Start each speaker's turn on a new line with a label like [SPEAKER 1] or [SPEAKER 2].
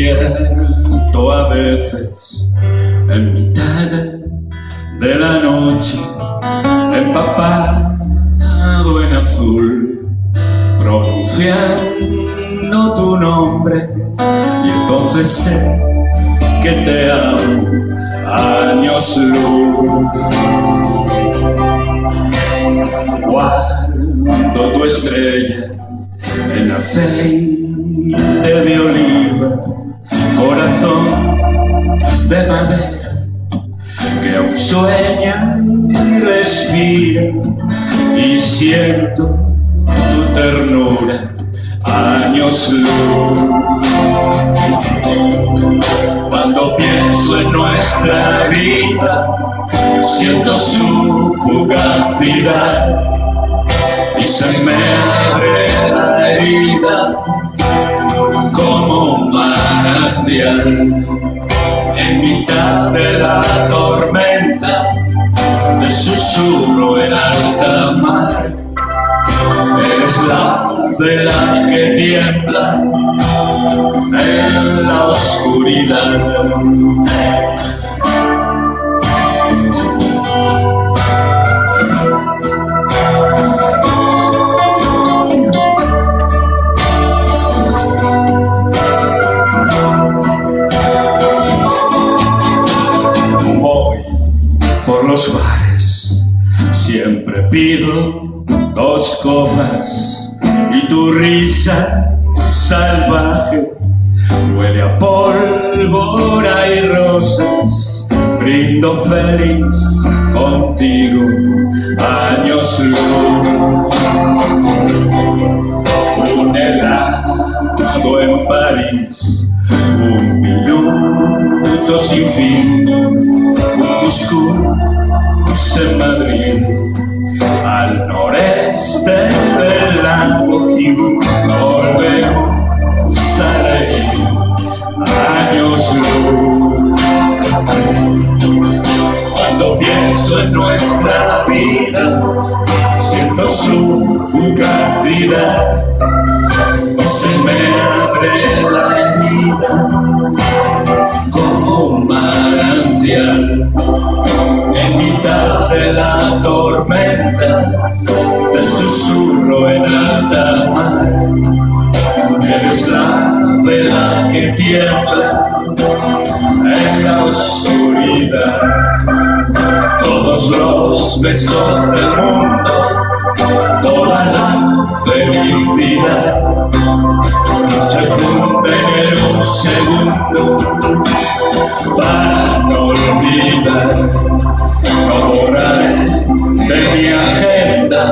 [SPEAKER 1] despierto a veces en mitad de la noche, empapado en azul, pronunciando tu nombre, y entonces sé que te amo años luz. Guardo tu estrella en aceite de oliva, corazón de madera que aún sueña y respira, y siento tu ternura años luz. Cuando pienso en nuestra vida, siento su fugacidad y se me abre la herida como un manantial. En mitad de la tormenta te susurro en alta mar, eres la vela que tiembla en la oscuridad. Por los bares siempre pido 2 copas y tu risa salvaje huele a pólvora y rosas. Brindo feliz contigo años luz. Un helado en París, un minuto sin fin, un couscous en Madrid, al noreste del lago Kivu volvemos a reír años luz. Cuando pienso en nuestra vida, siento su fugacidad y se me abre la herida como un manantial. En mitad de la tormenta te susurro en alta mar, eres la vela que tiembla en la oscuridad. Todos los besos del mundo, toda la felicidad se funden en un segundo para no olvidar. No borraré de mi agenda